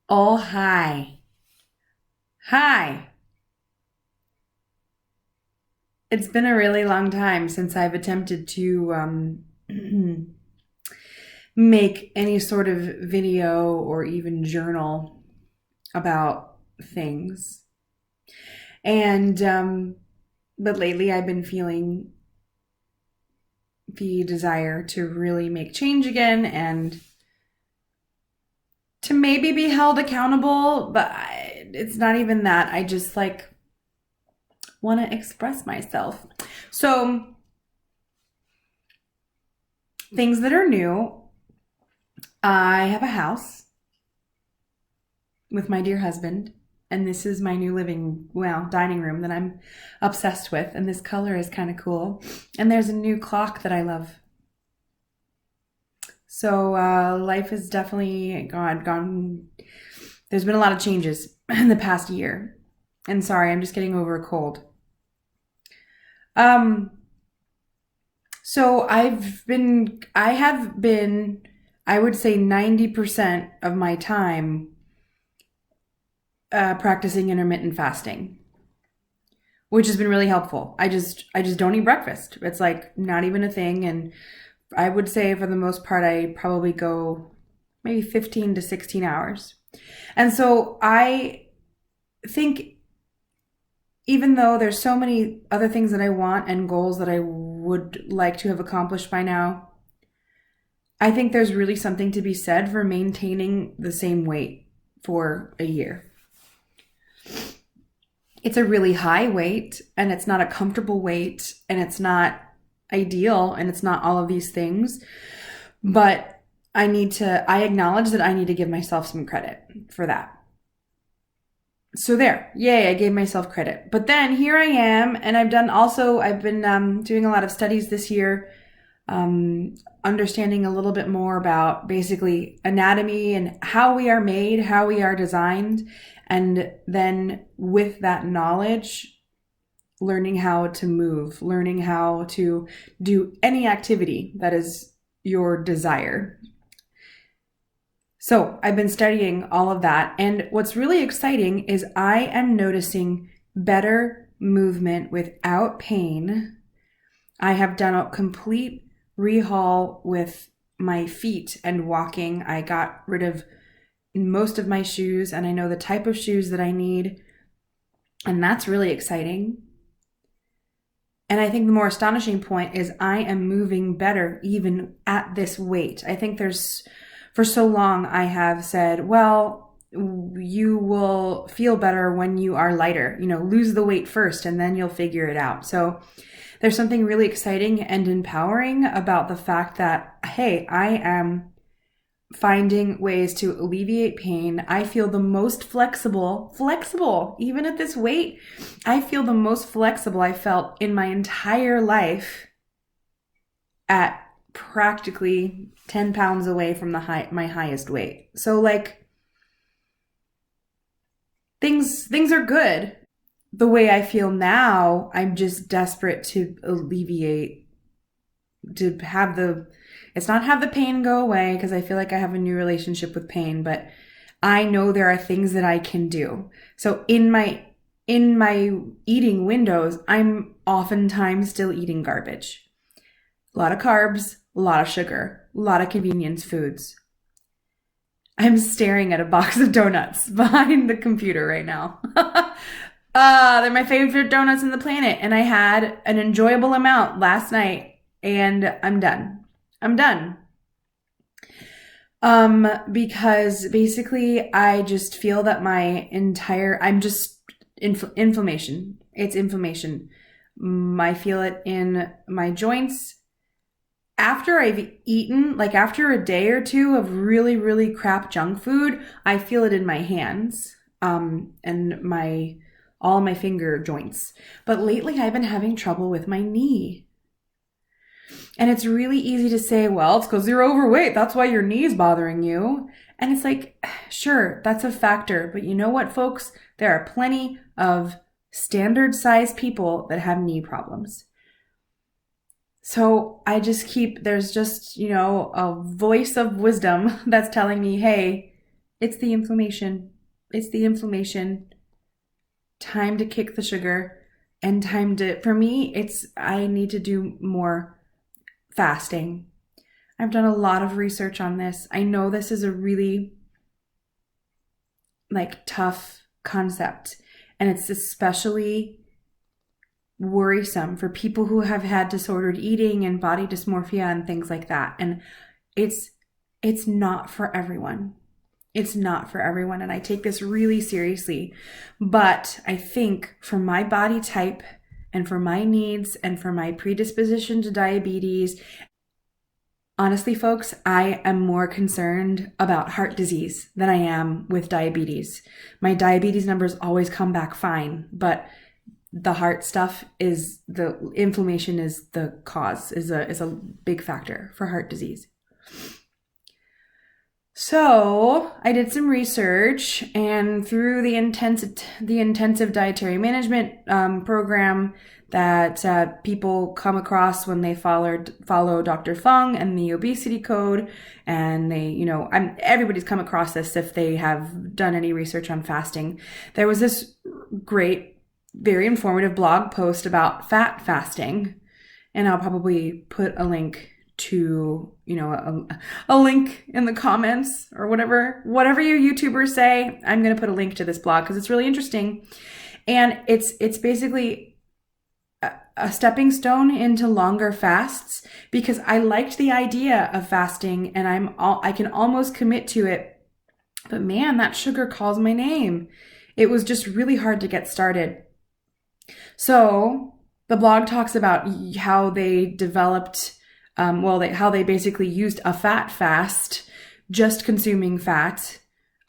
Oh, hi. Hi. It's been a really long time since I've attempted to make any sort of video or even journal about things. And, but lately I've been feeling the desire to really make change again and to maybe be held accountable, but it's not even that. I just want to express myself. So, things that are new. I have a house with my dear husband, and this is my new dining room that I'm obsessed with, and this color is kind of cool. And there's a new clock that I love. So life has definitely gone. There's been a lot of changes in the past year. And sorry, I'm just getting over a cold. Um, so I would say 90% of my time practicing intermittent fasting, which has been really helpful. I just don't eat breakfast. It's like not even a thing, and I would say for the most part I probably go maybe 15 to 16 hours. And so I think even though there's so many other things that I want and goals that I would like to have accomplished by now, I think there's really something to be said for maintaining the same weight for a year. It's a really high weight and it's not a comfortable weight and it's not ideal and it's not all of these things. But I acknowledge that I need to give myself some credit for that. So there, yay, I gave myself credit. But then here I am, and I've been doing a lot of studies this year, understanding a little bit more about basically anatomy and how we are made, how we are designed. And then with that knowledge, learning how to move, learning how to do any activity that is your desire. So I've been studying all of that. And what's really exciting is I am noticing better movement without pain. I have done a complete rehaul with my feet and walking. I got rid of most of my shoes and I know the type of shoes that I need. And that's really exciting. And I think the more astonishing point is I am moving better even at this weight. I think for so long I have said, well, you will feel better when you are lighter, lose the weight first and then you'll figure it out. So there's something really exciting and empowering about the fact that, hey, I am finding ways to alleviate pain. I feel the most flexible, even at this weight. I feel the most flexible I felt in my entire life at practically 10 pounds away from my highest weight. So things are good. The way I feel now, I'm just desperate to alleviate, to it's not have the pain go away because I feel like I have a new relationship with pain, but I know there are things that I can do. So in my eating windows, I'm oftentimes still eating garbage. A lot of carbs, a lot of sugar, a lot of convenience foods. I'm staring at a box of donuts behind the computer right now. They're my favorite donuts on the planet, and I had an enjoyable amount last night, and I'm done. I'm done. Because basically I just feel that I'm just inflammation. It's inflammation. I feel it in my joints. After I've eaten, like after a day or two of really, really crap junk food, I feel it in my hands, and all of my finger joints. But lately I've been having trouble with my knee. And it's really easy to say, well, it's because you're overweight. That's why your knee's bothering you. And it's like, sure, that's a factor. But you know what, folks? There are plenty of standard sized people that have knee problems. So there's just, a voice of wisdom that's telling me, hey, It's the inflammation. It's the inflammation. Time to kick the sugar and time to, for me, I need to do more fasting. I've done a lot of research on this. I know this is a really tough concept, and it's especially worrisome for people who have had disordered eating and body dysmorphia and things like that. And it's not for everyone. It's not for everyone. And I take this really seriously. But I think for my body type and for my needs and for my predisposition to diabetes, honestly, folks, I am more concerned about heart disease than I am with diabetes. My diabetes numbers always come back fine, but the heart stuff the inflammation is the cause, is a big factor for heart disease. So I did some research, and through the intensive dietary management program that people come across when they follow Dr. Fung and the obesity code, and everybody's come across this if they have done any research on fasting. There was this great, very informative blog post about fat fasting, and I'll probably put a link to, a link in the comments or whatever you YouTubers say. I'm going to put a link to this blog because it's really interesting. And it's basically a stepping stone into longer fasts, because I liked the idea of fasting and I can almost commit to it. But man, that sugar calls my name. It was just really hard to get started. So the blog talks about how they developed how they basically used a fat fast, just consuming fat,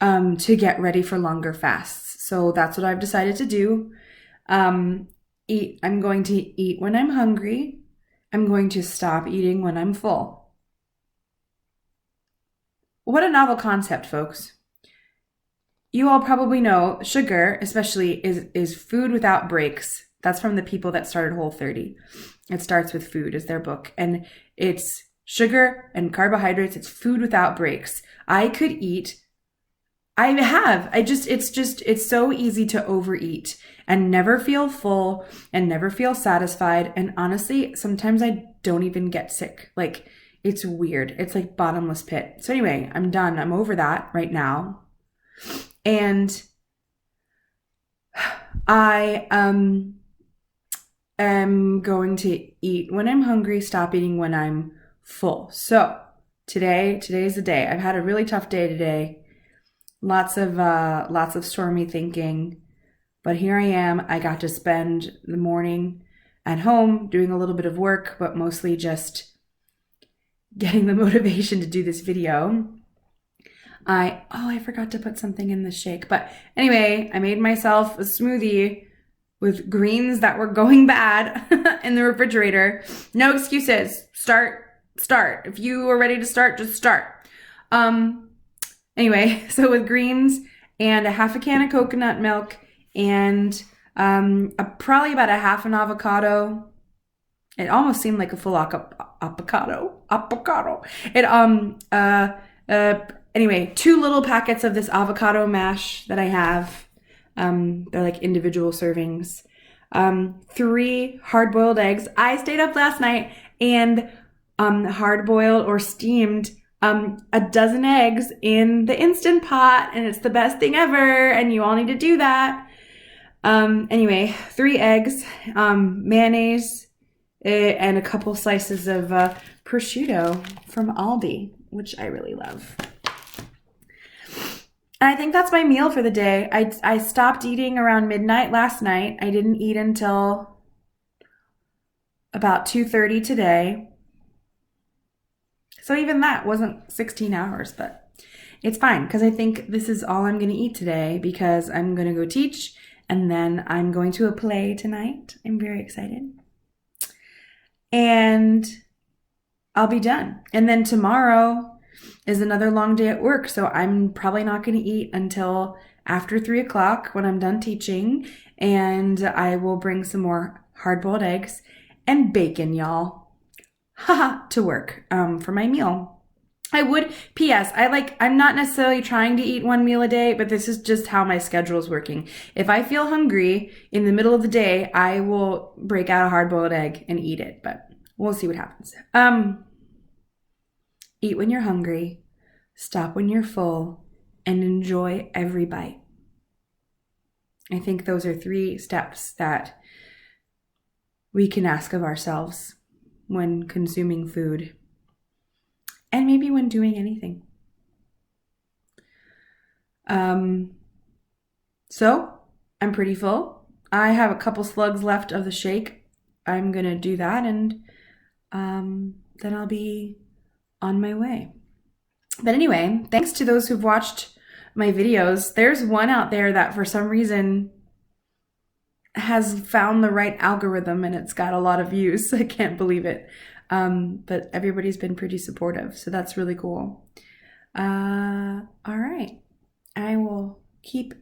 to get ready for longer fasts. So that's what I've decided to do. I'm going to eat when I'm hungry. I'm going to stop eating when I'm full. What a novel concept, folks. You all probably know sugar, especially, is food without breaks. That's from the people that started Whole30. It starts with food is their book. And it's sugar and carbohydrates. It's food without breaks. It's so easy to overeat and never feel full and never feel satisfied. And honestly, sometimes I don't even get sick. It's weird. It's like bottomless pit. So anyway, I'm done. I'm over that right now. And I am going to eat when I'm hungry, stop eating when I'm full. So today's the day. I've had a really tough day today. Lots of stormy thinking, but here I am. I got to spend the morning at home doing a little bit of work, but mostly just getting the motivation to do this video. I forgot to put something in the shake. But anyway, I made myself a smoothie with greens that were going bad in the refrigerator. No excuses. Start. If you are ready to start, just start. Anyway, so with greens and a half a can of coconut milk and probably about a half an avocado. It almost seemed like a full avocado. Anyway, 2 little packets of this avocado mash that I have. They're like individual servings. 3 hard-boiled eggs. I stayed up last night and hard-boiled or steamed a dozen eggs in the Instant Pot, and it's the best thing ever, and you all need to do that. Anyway, 3 eggs, mayonnaise, and a couple slices of prosciutto from Aldi, which I really love. And I think that's my meal for the day. I stopped eating around midnight last night. I didn't eat until about 2:30 today. So even that wasn't 16 hours, but it's fine because I think this is all I'm going to eat today because I'm going to go teach and then I'm going to a play tonight. I'm very excited. And I'll be done. And then tomorrow is another long day at work, so I'm probably not going to eat until after 3 o'clock when I'm done teaching, and I will bring some more hard-boiled eggs and bacon, y'all, to work for my meal. I'm not necessarily trying to eat one meal a day, but this is just how my schedule is working. If I feel hungry in the middle of the day, I will break out a hard-boiled egg and eat it, but we'll see what happens. Eat when you're hungry, stop when you're full, and enjoy every bite. I think those are 3 steps that we can ask of ourselves when consuming food. And maybe when doing anything. So I'm pretty full. I have a couple slugs left of the shake. I'm going to do that and then I'll be on my way. But anyway, thanks to those who've watched my videos. There's one out there that for some reason has found the right algorithm and it's got a lot of views. I can't believe it. But everybody's been pretty supportive, so that's really cool. All right. I will keep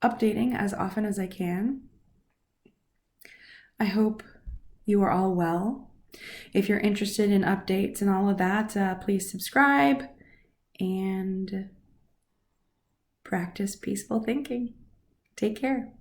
updating as often as I can. I hope you are all well. If you're interested in updates and all of that, please subscribe and practice peaceful thinking. Take care.